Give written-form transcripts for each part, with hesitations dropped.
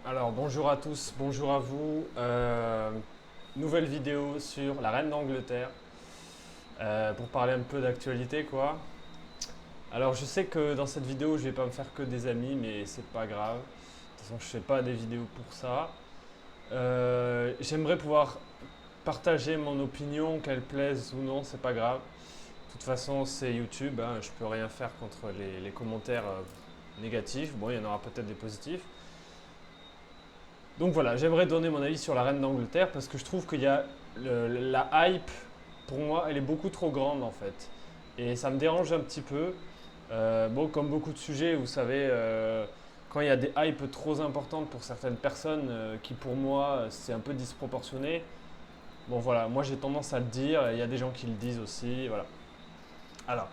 Alors bonjour à tous, bonjour à vous. Nouvelle vidéo sur la reine d'Angleterre pour parler un peu d'actualité quoi. Alors je sais que dans cette vidéo je vais pas me faire que des amis mais c'est pas grave. De toute façon je fais pas des vidéos pour ça. J'aimerais pouvoir partager mon opinion, qu'elle plaise ou non, c'est pas grave. De toute façon c'est YouTube, hein, je peux rien faire contre les commentaires négatifs. Bon il y en aura peut-être des positifs. Donc voilà, j'aimerais donner mon avis sur la reine d'Angleterre parce que je trouve qu'il y a la hype, pour moi, elle est beaucoup trop grande en fait. Et ça me dérange un petit peu. Bon, comme beaucoup de sujets, vous savez, quand il y a des hypes trop importantes pour certaines personnes, qui pour moi, c'est un peu disproportionné. Bon voilà, moi j'ai tendance à le dire, et il y a des gens qui le disent aussi, voilà. Alors,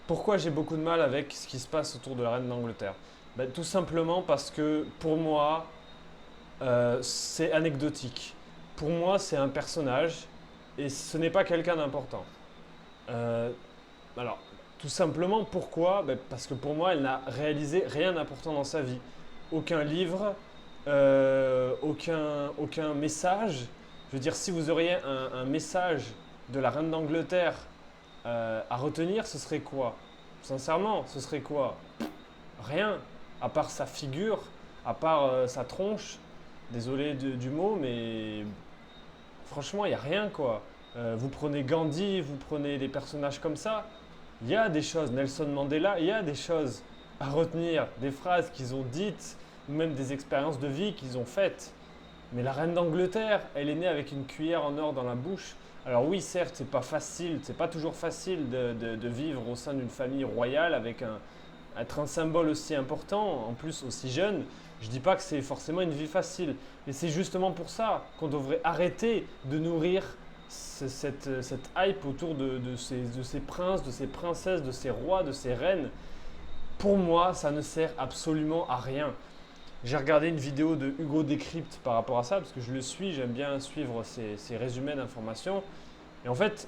pourquoi j'ai beaucoup de mal avec ce qui se passe autour de la reine d'Angleterre? Ben, tout simplement parce que pour moi, c'est anecdotique. Pour moi, c'est un personnage et ce n'est pas quelqu'un d'important. Euh, alors, tout simplement, pourquoi? Ben, parce que pour moi, elle n'a réalisé rien d'important dans sa vie. Aucun livre, aucun message. Je veux dire, si vous auriez un message de la reine d'Angleterre à retenir, ce serait quoi? Sincèrement, ce serait quoi? Rien, à part sa figure, à part sa tronche. Désolé du mot, mais franchement, il n'y a rien quoi. Vous prenez Gandhi, vous prenez des personnages comme ça, il y a des choses, Nelson Mandela, il y a des choses à retenir, des phrases qu'ils ont dites, ou même des expériences de vie qu'ils ont faites. Mais la reine d'Angleterre, elle est née avec une cuillère en or dans la bouche. Alors oui, certes, c'est pas facile, c'est pas toujours facile de vivre au sein d'une famille royale avec être un symbole aussi important, en plus aussi jeune. Je dis pas que c'est forcément une vie facile, mais c'est justement pour ça qu'on devrait arrêter de nourrir cette hype autour de ces princes, de ces princesses, de ces rois, de ces reines. Pour moi, ça ne sert absolument à rien. J'ai regardé une vidéo de Hugo Décrypte par rapport à ça, parce que je le suis, j'aime bien suivre ses résumés d'informations. Et en fait,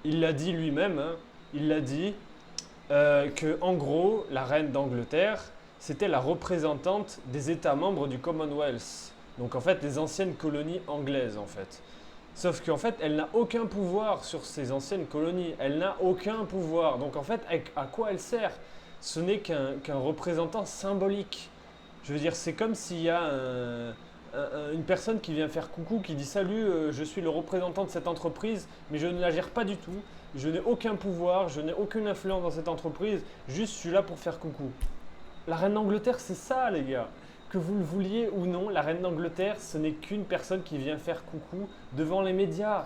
il l'a dit lui-même, hein, il l'a dit que en gros, la reine d'Angleterre, c'était la représentante des États membres du Commonwealth. Donc en fait, les anciennes colonies anglaises en fait. Sauf qu'en fait, elle n'a aucun pouvoir sur ces anciennes colonies. Elle n'a aucun pouvoir. Donc en fait, à quoi elle sert? Ce n'est qu'un représentant symbolique. Je veux dire, c'est comme s'il y a une personne qui vient faire coucou, qui dit salut, je suis le représentant de cette entreprise, mais je ne la gère pas du tout. Je n'ai aucun pouvoir, je n'ai aucune influence dans cette entreprise, juste je suis là pour faire coucou. La reine d'Angleterre, c'est ça, les gars. Que vous le vouliez ou non, la reine d'Angleterre, ce n'est qu'une personne qui vient faire coucou devant les médias.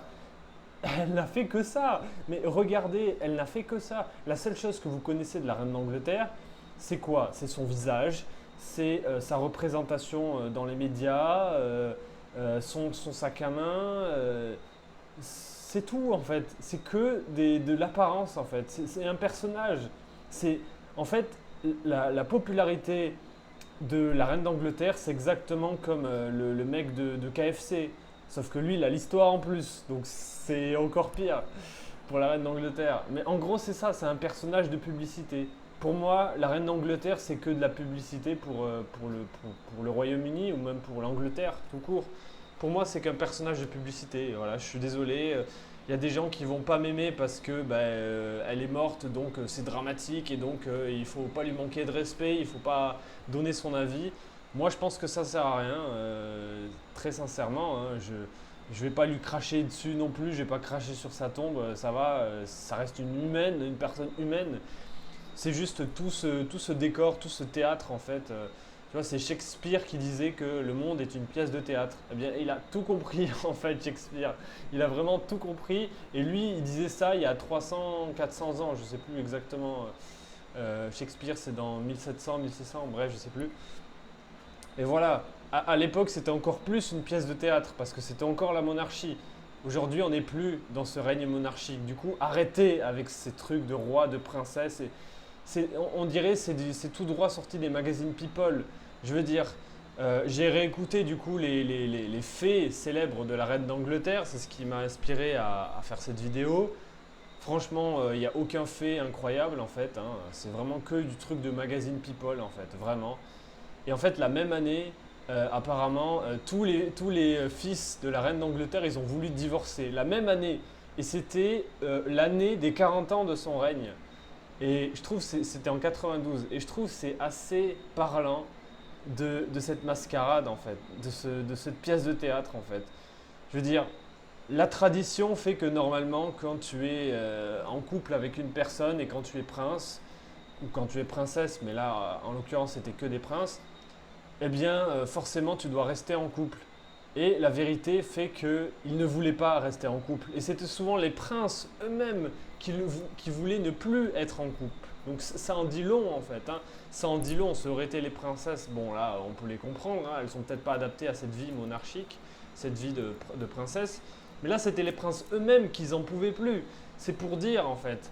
Elle n'a fait que ça. Mais regardez, elle n'a fait que ça. La seule chose que vous connaissez de la reine d'Angleterre, c'est quoi? C'est son visage, c'est sa représentation dans les médias, son sac à main. C'est tout en fait. C'est que de l'apparence en fait. C'est un personnage. C'est en fait la popularité de la reine d'Angleterre, c'est exactement comme le mec de KFC. Sauf que lui, il a l'histoire en plus. Donc c'est encore pire pour la reine d'Angleterre. Mais en gros, c'est ça, c'est un personnage de publicité. Pour moi, la reine d'Angleterre, c'est que de la publicité pour le Royaume-Uni ou même pour l'Angleterre, tout court. Pour moi, c'est qu'un personnage de publicité. Voilà, je suis désolé. Il y a des gens qui vont pas m'aimer parce que elle est morte, donc c'est dramatique et donc il faut pas lui manquer de respect, il faut pas donner son avis. Moi, je pense que ça sert à rien, très sincèrement. Hein, je vais pas lui cracher dessus non plus, je vais pas cracher sur sa tombe, ça va, ça reste une humaine, une personne humaine. C'est juste tout ce décor, tout ce théâtre en fait. Tu vois, c'est Shakespeare qui disait que le monde est une pièce de théâtre. Eh bien, il a tout compris en fait, Shakespeare. Il a vraiment tout compris. Et lui, il disait ça il y a 300, 400 ans, je sais plus exactement. Shakespeare, c'est dans 1700, 1600, bref, je sais plus. Et voilà, à l'époque, c'était encore plus une pièce de théâtre parce que c'était encore la monarchie. Aujourd'hui, on n'est plus dans ce règne monarchique. Du coup, arrêtez avec ces trucs de roi, de princesse. On dirait c'est tout droit sorti des magazines People. Je veux dire, j'ai réécouté du coup les faits célèbres de la reine d'Angleterre. C'est ce qui m'a inspiré à faire cette vidéo. Franchement, il n'y a aucun fait incroyable en fait, hein. C'est vraiment que du truc de magazine People en fait, vraiment. Et en fait, la même année, apparemment, tous les fils de la reine d'Angleterre, ils ont voulu divorcer la même année. Et c'était l'année des 40 ans de son règne. Et je trouve c'était en 92. Et je trouve c'est assez parlant de cette mascarade en fait, de cette pièce de théâtre en fait. Je veux dire, la tradition fait que normalement, quand tu es en couple avec une personne et quand tu es prince, ou quand tu es princesse, mais là en l'occurrence c'était que des princes, eh bien forcément tu dois rester en couple. Et la vérité fait qu'ils ne voulaient pas rester en couple. Et c'était souvent les princes eux-mêmes qui voulaient ne plus être en couple. Donc ça en dit long en fait. Hein. Ça en dit long. Ça aurait été les princesses. Bon là, on peut les comprendre. Hein. Elles ne sont peut-être pas adaptées à cette vie monarchique, cette vie de princesse. Mais là, c'était les princes eux-mêmes qui n'en pouvaient plus. C'est pour dire en fait.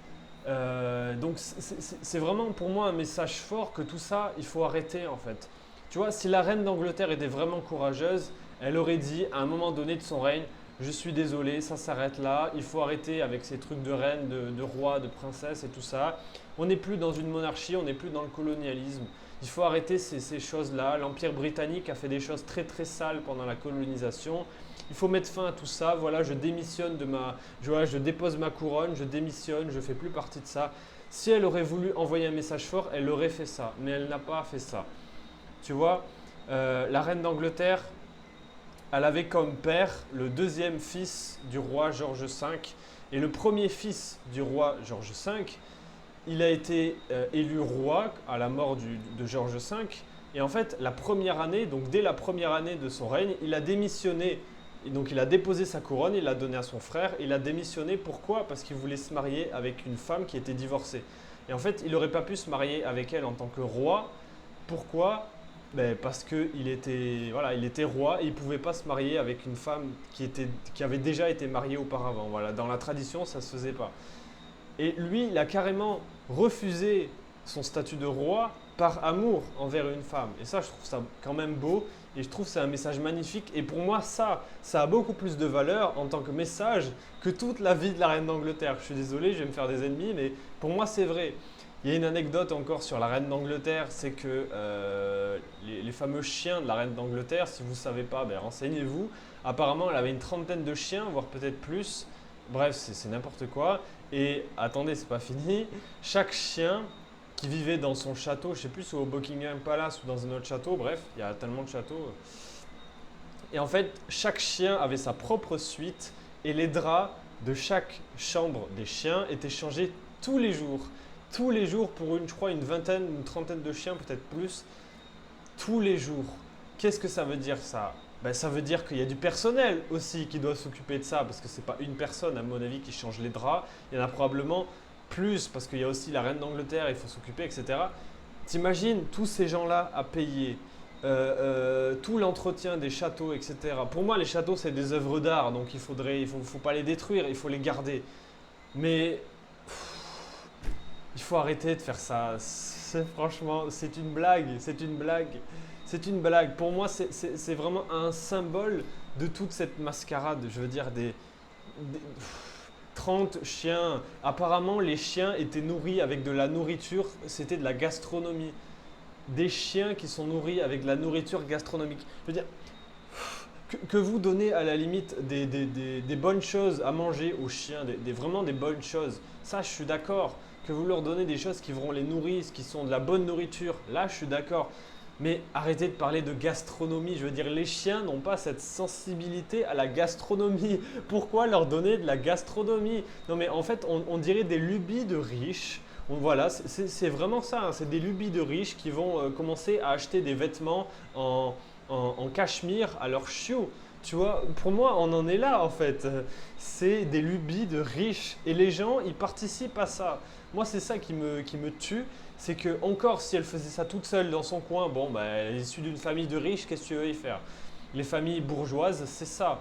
Donc c'est vraiment pour moi un message fort que tout ça, il faut arrêter en fait. Tu vois, si la reine d'Angleterre était vraiment courageuse, elle aurait dit à un moment donné de son règne, je suis désolé, ça s'arrête là, il faut arrêter avec ces trucs de reine, de roi, de princesse et tout ça. On n'est plus dans une monarchie, on n'est plus dans le colonialisme. Il faut arrêter ces choses-là. L'Empire britannique a fait des choses très très sales pendant la colonisation. Il faut mettre fin à tout ça. Voilà, je démissionne je dépose ma couronne, je démissionne, je ne fais plus partie de ça. Si elle aurait voulu envoyer un message fort, elle aurait fait ça, mais elle n'a pas fait ça. Tu vois, la reine d'Angleterre, elle avait comme père le deuxième fils du roi George V et le premier fils du roi George V. Il a été élu roi à la mort de George V. Et en fait, la première année, donc dès la première année de son règne, il a démissionné. Et donc il a déposé sa couronne, il l'a donnée à son frère. Il a démissionné, pourquoi? Parce qu'il voulait se marier avec une femme qui était divorcée. Et en fait, il n'aurait pas pu se marier avec elle en tant que roi. Pourquoi? Ben, parce qu'il était, voilà, il était roi et il ne pouvait pas se marier avec une femme qui avait déjà été mariée auparavant. Voilà, dans la tradition, ça ne se faisait pas. Et lui, il a carrément refusé son statut de roi par amour envers une femme. Et ça, je trouve ça quand même beau et je trouve que c'est un message magnifique. Et pour moi, ça a beaucoup plus de valeur en tant que message que toute la vie de la reine d'Angleterre. Je suis désolé, je vais me faire des ennemis, mais pour moi, c'est vrai. Il y a une anecdote encore sur la reine d'Angleterre, c'est que les fameux chiens de la reine d'Angleterre, si vous ne savez pas, ben, renseignez-vous. Apparemment, elle avait une trentaine de chiens, voire peut-être plus. Bref, c'est n'importe quoi. Et attendez, c'est pas fini. Chaque chien qui vivait dans son château, je ne sais plus si au Buckingham Palace ou dans un autre château, bref, il y a tellement de châteaux. Et en fait, chaque chien avait sa propre suite et les draps de chaque chambre des chiens étaient changés tous les jours. Tous les jours pour je crois, une vingtaine, une trentaine de chiens, peut-être plus. Tous les jours. Qu'est-ce que ça veut dire ça? Ben, ça veut dire qu'il y a du personnel aussi qui doit s'occuper de ça, parce que ce n'est pas une personne, à mon avis, qui change les draps. Il y en a probablement plus, parce qu'il y a aussi la reine d'Angleterre, il faut s'occuper, etc. T'imagines tous ces gens-là à payer, tout l'entretien des châteaux, etc. Pour moi, les châteaux, c'est des œuvres d'art, donc il faut pas les détruire, il faut les garder. Mais il faut arrêter de faire ça. Franchement, c'est une blague, c'est une blague. C'est une blague. Pour moi, c'est vraiment un symbole de toute cette mascarade. Je veux dire, des 30 chiens. Apparemment, les chiens étaient nourris avec de la nourriture. C'était de la gastronomie. Des chiens qui sont nourris avec de la nourriture gastronomique. Je veux dire, que vous donnez à la limite des bonnes choses à manger aux chiens, vraiment des bonnes choses. Ça, je suis d'accord. Que vous leur donnez des choses qui vont les nourrir, qui sont de la bonne nourriture. Là, je suis d'accord. Mais arrêtez de parler de gastronomie. Je veux dire, les chiens n'ont pas cette sensibilité à la gastronomie. Pourquoi leur donner de la gastronomie? Non, mais en fait, on dirait des lubies de riches. Voilà, c'est vraiment ça. Hein. C'est des lubies de riches qui vont commencer à acheter des vêtements en cachemire à leurs chiots. Tu vois, pour moi, on en est là en fait. C'est des lubies de riches. Et les gens, ils participent à ça. Moi, c'est ça qui me tue. C'est que, encore, si elle faisait ça toute seule dans son coin, bon, bah, elle est issue d'une famille de riches, qu'est-ce que tu veux y faire? Les familles bourgeoises, c'est ça.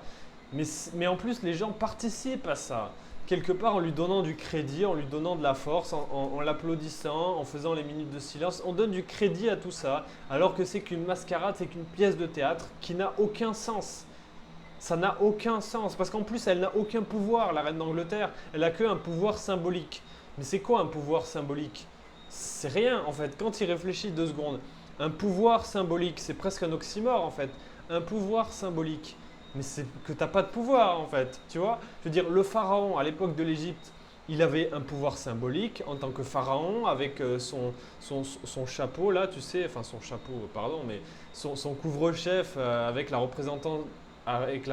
Mais en plus, les gens participent à ça. Quelque part, en lui donnant du crédit, en lui donnant de la force, en l'applaudissant, en faisant les minutes de silence, on donne du crédit à tout ça, alors que c'est qu'une mascarade, c'est qu'une pièce de théâtre qui n'a aucun sens. Ça n'a aucun sens, parce qu'en plus, elle n'a aucun pouvoir, la reine d'Angleterre. Elle n'a qu'un pouvoir symbolique. Mais c'est quoi un pouvoir symbolique? C'est rien, en fait. Quand il réfléchit 2 secondes, Un pouvoir symbolique, c'est presque un oxymore en fait. Un pouvoir symbolique. Mais c'est que tu n'as pas de pouvoir en fait, tu vois. Je veux dire, le pharaon à l'époque de l'Égypte, il avait un pouvoir symbolique en tant que pharaon avec son chapeau là, tu sais, enfin son chapeau, pardon, mais son couvre-chef avec la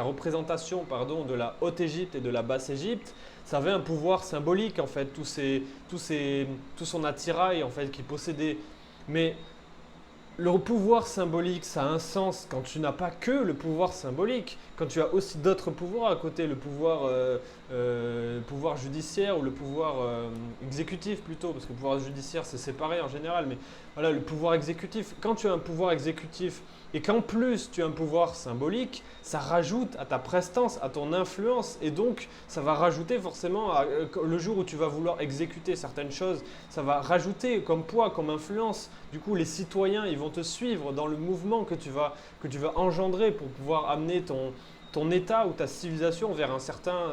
représentation pardon, de la Haute-Égypte et de la Basse-Égypte. Ça avait un pouvoir symbolique en fait, tout son attirail en fait qu'il possédait. Mais le pouvoir symbolique, ça a un sens quand tu n'as pas que le pouvoir symbolique, quand tu as aussi d'autres pouvoirs à côté, le pouvoir judiciaire ou le pouvoir exécutif plutôt, parce que le pouvoir judiciaire c'est séparé en général, mais voilà, le pouvoir exécutif. Quand tu as un pouvoir exécutif et qu'en plus tu as un pouvoir symbolique, ça rajoute à ta prestance, à ton influence, et donc ça va rajouter forcément, le jour où tu vas vouloir exécuter certaines choses, ça va rajouter comme poids, comme influence. Du coup, les citoyens, ils vont te suivre dans le mouvement que tu vas engendrer pour pouvoir amener ton État ou ta civilisation vers un certain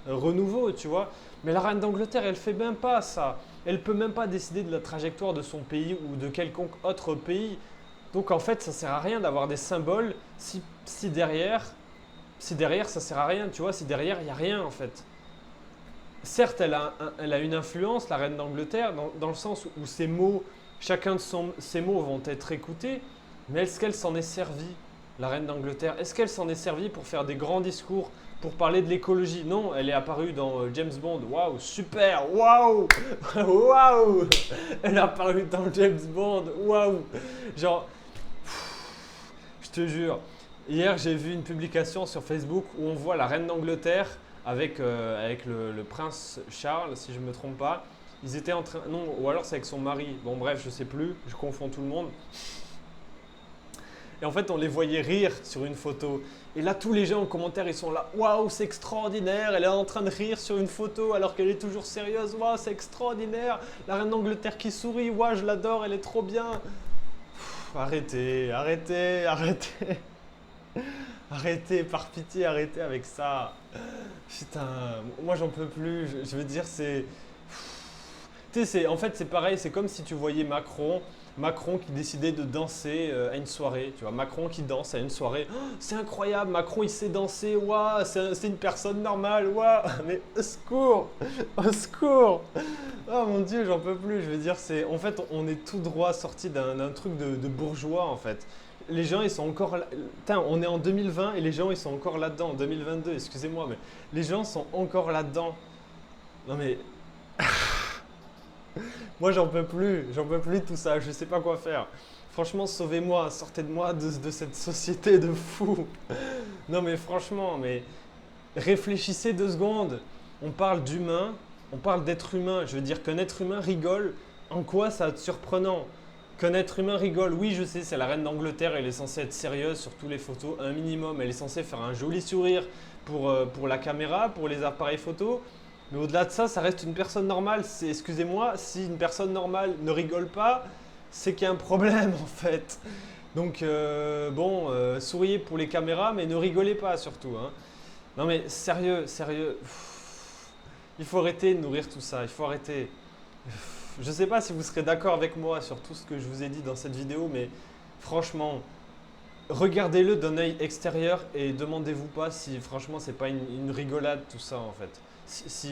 renouveau, tu vois. Mais la reine d'Angleterre, elle fait même pas ça. Elle peut même pas décider de la trajectoire de son pays ou de quelconque autre pays. Donc en fait, ça sert à rien d'avoir des symboles si derrière ça sert à rien, tu vois, si derrière il n'y a rien en fait. Certes, elle a une influence, la reine d'Angleterre, dans le sens où chacun de ses mots vont être écoutés, mais est-ce qu'elle s'en est servie, la reine d'Angleterre? Est-ce qu'elle s'en est servie pour faire des grands discours, pour parler de l'écologie? Non, elle est apparue dans James Bond. Waouh, super, waouh, waouh, elle est apparue dans James Bond, waouh, genre, je te jure. Hier, j'ai vu une publication sur Facebook où on voit la reine d'Angleterre avec le prince Charles, si je ne me trompe pas. Ils étaient en train… Non, ou alors c'est avec son mari. Bon bref, je sais plus, je confonds tout le monde. Et en fait, on les voyait rire sur une photo. Et là, tous les gens en commentaire, ils sont là. Waouh, c'est extraordinaire, elle est en train de rire sur une photo alors qu'elle est toujours sérieuse. Waouh, c'est extraordinaire. La reine d'Angleterre qui sourit. Waouh, je l'adore, elle est trop bien. Arrêtez, arrêtez, arrêtez. Arrêtez, par pitié, arrêtez avec ça. Putain, moi j'en peux plus. Je veux dire, c'est. Tu sais, en fait, c'est pareil. C'est comme si tu voyais Macron qui décidait de danser à une soirée. Tu vois, Macron qui danse à une soirée. Oh, c'est incroyable, Macron il sait danser. Waouh, c'est une personne normale. Waouh, mais au secours, au secours. Oh mon Dieu, j'en peux plus. Je veux dire, en fait, on est tout droit sorti d'un truc de bourgeois en fait. Les gens, ils sont encore là. Putain, on est en 2020 et les gens, ils sont encore là-dedans. En 2022, excusez-moi, mais les gens sont encore là-dedans. Non mais. Moi, j'en peux plus de tout ça, je sais pas quoi faire. Franchement, sauvez-moi, sortez de moi de cette société de fous. Non, mais franchement, mais réfléchissez 2 secondes. On parle d'humain, on parle d'être humain. Je veux dire qu'un être humain rigole, en quoi ça va être surprenant? Qu'un être humain rigole, oui, je sais, c'est la reine d'Angleterre, elle est censée être sérieuse sur toutes les photos, un minimum. Elle est censée faire un joli sourire pour la caméra, pour les appareils photo. Mais au-delà de ça, ça reste une personne normale. Excusez-moi, si une personne normale ne rigole pas, c'est qu'il y a un problème en fait. Donc souriez pour les caméras, mais ne rigolez pas surtout, hein. Non mais sérieux, sérieux. Il faut arrêter de nourrir tout ça, il faut arrêter. Je ne sais pas si vous serez d'accord avec moi sur tout ce que je vous ai dit dans cette vidéo, mais franchement, regardez-le d'un œil extérieur et demandez-vous pas si franchement c'est pas une rigolade tout ça en fait.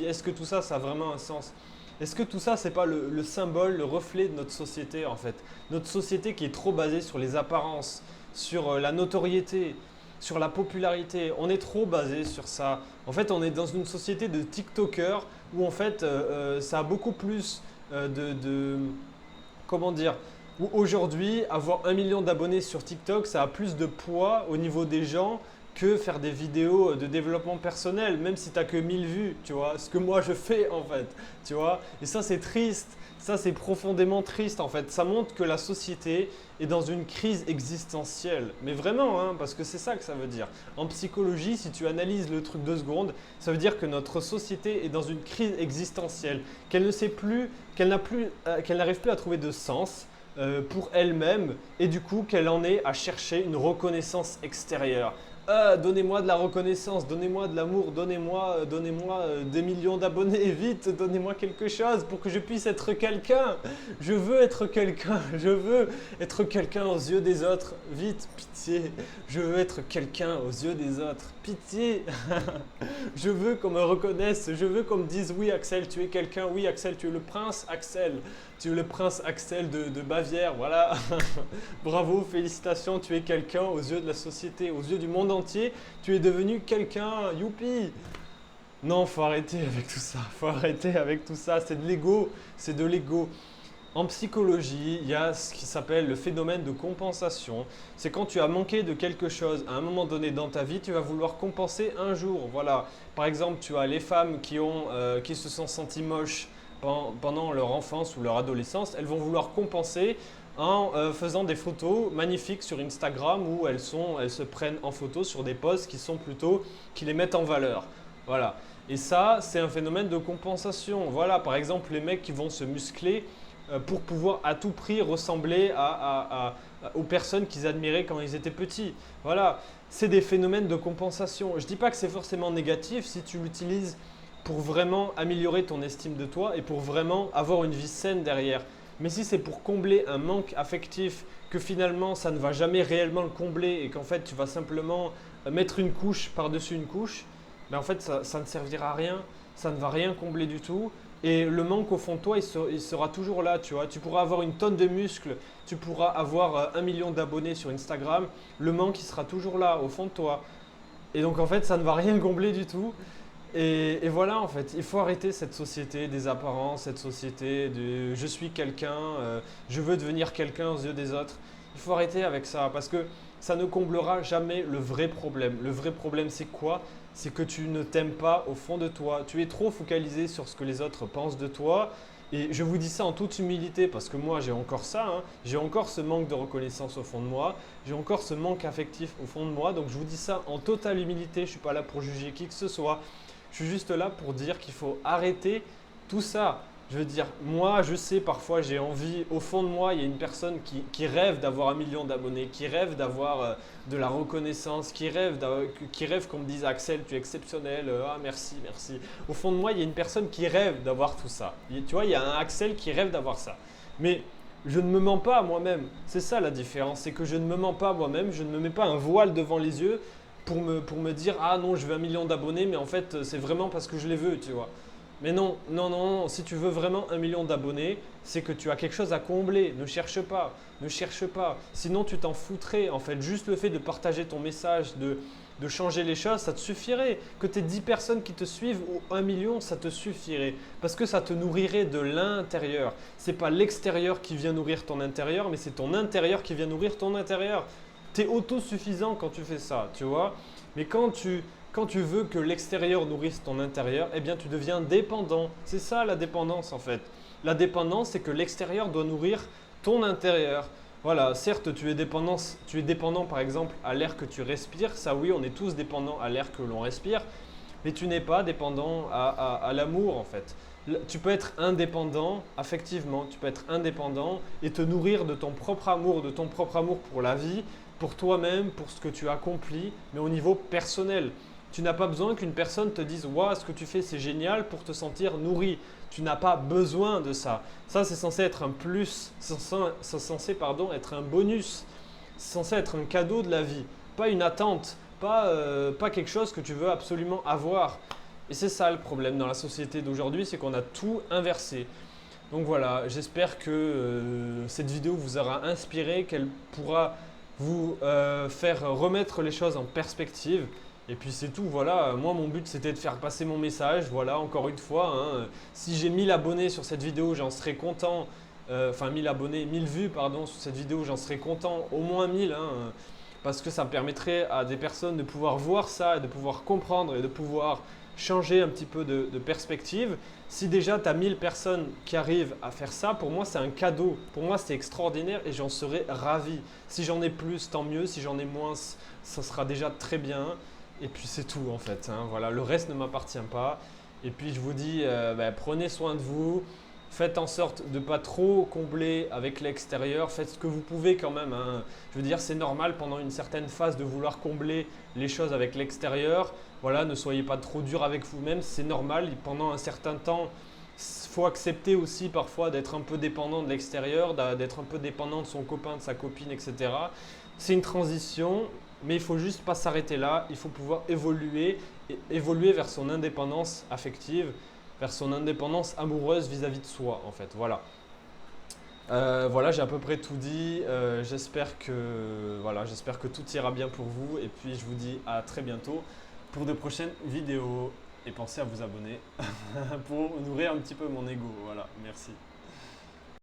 Est-ce que tout ça, ça a vraiment un sens? Est-ce que tout ça, c'est pas le symbole, le reflet de notre société en fait? Notre société qui est trop basée sur les apparences, sur la notoriété, sur la popularité. On est trop basé sur ça. En fait, on est dans une société de TikTokers où en fait, ça a beaucoup plus comment dire? Où aujourd'hui, avoir 1 million d'abonnés sur TikTok, ça a plus de poids au niveau des gens que faire des vidéos de développement personnel, même si tu n'as que 1000 vues, tu vois, ce que moi je fais en fait, tu vois. Et ça c'est triste, ça c'est profondément triste en fait. Ça montre que la société est dans une crise existentielle, mais vraiment, hein, parce que c'est ça que ça veut dire. En psychologie, si tu analyses le truc 2 secondes, ça veut dire que notre société est dans une crise existentielle, qu'elle ne sait plus, qu'elle n'arrive plus à trouver de sens pour elle-même et du coup qu'elle en est à chercher une reconnaissance extérieure, Donnez-moi de la reconnaissance, donnez-moi de l'amour, donnez-moi des millions d'abonnés, vite, donnez-moi quelque chose pour que je puisse être quelqu'un. Je veux être quelqu'un, je veux être quelqu'un aux yeux des autres. Vite, pitié, je veux être quelqu'un aux yeux des autres. Pitié, je veux qu'on me reconnaisse, je veux qu'on me dise oui Axel, tu es quelqu'un, oui Axel, tu es le prince Axel, tu es le prince Axel de Bavière, voilà. Bravo, félicitations, tu es quelqu'un aux yeux de la société, aux yeux du monde entier, tu es devenu quelqu'un, youpi! Non, faut arrêter avec tout ça, faut arrêter avec tout ça, c'est de l'ego, c'est de l'ego. En psychologie, il y a ce qui s'appelle le phénomène de compensation. C'est quand tu as manqué de quelque chose à un moment donné dans ta vie, tu vas vouloir compenser un jour. Voilà. Par exemple, tu as les femmes qui se sont senties moches pendant leur enfance ou leur adolescence, elles vont vouloir compenser en faisant des photos magnifiques sur Instagram où elles se prennent en photo sur des posts qui les mettent en valeur. Voilà. Et ça, c'est un phénomène de compensation. Voilà, par exemple, les mecs qui vont se muscler pour pouvoir à tout prix ressembler aux personnes qu'ils admiraient quand ils étaient petits. Voilà, c'est des phénomènes de compensation. Je ne dis pas que c'est forcément négatif si tu l'utilises pour vraiment améliorer ton estime de toi et pour vraiment avoir une vie saine derrière. Mais si c'est pour combler un manque affectif, que finalement ça ne va jamais réellement le combler et qu'en fait tu vas simplement mettre une couche par-dessus une couche, ben en fait ça ne servira à rien, ça ne va rien combler du tout. Et le manque au fond de toi, il sera toujours là, tu vois. Tu pourras avoir une tonne de muscles, tu pourras avoir 1 million d'abonnés sur Instagram, le manque, il sera toujours là, au fond de toi. Et donc en fait, ça ne va rien combler du tout. Et voilà, en fait, il faut arrêter cette société des apparences, cette société de je suis quelqu'un, je veux devenir quelqu'un aux yeux des autres. Il faut arrêter avec ça parce que ça ne comblera jamais le vrai problème. Le vrai problème, c'est quoi? C'est que tu ne t'aimes pas au fond de toi. Tu es trop focalisé sur ce que les autres pensent de toi. Et je vous dis ça en toute humilité parce que moi j'ai encore ça, hein. J'ai encore ce manque de reconnaissance au fond de moi, j'ai encore ce manque affectif au fond de moi. Donc je vous dis ça en totale humilité, je ne suis pas là pour juger qui que ce soit. Je suis juste là pour dire qu'il faut arrêter tout ça. Je veux dire, moi, je sais, parfois, j'ai envie, au fond de moi, il y a une personne qui rêve d'avoir 1 million d'abonnés, qui rêve d'avoir de la reconnaissance, qui rêve qu'on me dise Axel, tu es exceptionnel, ah merci, merci. Au fond de moi, il y a une personne qui rêve d'avoir tout ça. Tu vois, il y a un Axel qui rêve d'avoir ça. Mais je ne me mens pas à moi-même. C'est ça la différence, c'est que je ne me mens pas à moi-même, je ne me mets pas un voile devant les yeux pour me dire ah non, je veux 1 million d'abonnés, mais en fait, c'est vraiment parce que je les veux, tu vois. Mais non, non, non, non, si tu veux vraiment 1 million d'abonnés, c'est que tu as quelque chose à combler. Ne cherche pas, ne cherche pas. Sinon, tu t'en foutrais. En fait, juste le fait de partager ton message, de changer les choses, ça te suffirait. Que tu aies 10 personnes qui te suivent ou 1 million, ça te suffirait. Parce que ça te nourrirait de l'intérieur. Ce n'est pas l'extérieur qui vient nourrir ton intérieur, mais c'est ton intérieur qui vient nourrir ton intérieur. Tu es autosuffisant quand tu fais ça, tu vois. Mais quand tu veux que l'extérieur nourrisse ton intérieur, eh bien tu deviens dépendant. C'est ça la dépendance en fait. La dépendance, c'est que l'extérieur doit nourrir ton intérieur. Voilà, certes, tu es dépendant par exemple à l'air que tu respires. Ça oui, on est tous dépendants à l'air que l'on respire. Mais tu n'es pas dépendant à l'amour en fait. Tu peux être indépendant, affectivement, tu peux être indépendant et te nourrir de ton propre amour pour la vie, pour toi-même, pour ce que tu accomplis, mais au niveau personnel. Tu n'as pas besoin qu'une personne te dise « Waouh, ce que tu fais, c'est génial » pour te sentir nourri. Tu n'as pas besoin de ça. Ça, c'est censé être un plus, c'est censé être un bonus. C'est censé être un cadeau de la vie, pas une attente, pas quelque chose que tu veux absolument avoir. Et c'est ça le problème dans la société d'aujourd'hui, c'est qu'on a tout inversé. Donc voilà, j'espère que cette vidéo vous aura inspiré, qu'elle pourra vous faire remettre les choses en perspective. Et puis c'est tout, voilà, moi mon but c'était de faire passer mon message, voilà, encore une fois, hein, si j'ai 1000 abonnés sur cette vidéo, j'en serais content, 1000 abonnés, 1000 vues pardon, sur cette vidéo, j'en serais content, au moins 1000, hein, parce que ça me permettrait à des personnes de pouvoir voir ça, et de pouvoir comprendre et de pouvoir changer un petit peu de perspective. Si déjà tu as 1000 personnes qui arrivent à faire ça, pour moi c'est un cadeau, pour moi c'est extraordinaire et j'en serais ravi. Si j'en ai plus, tant mieux, si j'en ai moins, ça sera déjà très bien. Et puis c'est tout en fait, hein. Voilà, le reste ne m'appartient pas. Et puis je vous dis, prenez soin de vous, Faites en sorte de ne pas trop combler avec l'extérieur. Faites ce que vous pouvez quand même, hein. Je veux dire, c'est normal pendant une certaine phase de vouloir combler les choses avec l'extérieur. Voilà, ne soyez pas trop dur avec vous-même. C'est normal. Pendant un certain temps, il faut accepter aussi parfois d'être un peu dépendant de l'extérieur, d'être un peu dépendant de son copain, de sa copine, etc. C'est une transition, mais il faut juste pas s'arrêter là. Il faut pouvoir évoluer vers son indépendance affective, vers son indépendance amoureuse vis-à-vis de soi, en fait. Voilà. Voilà, j'ai à peu près tout dit. J'espère que tout ira bien pour vous. Et puis, je vous dis à très bientôt pour de prochaines vidéos. Et pensez à vous abonner pour nourrir un petit peu mon ego. Voilà, merci.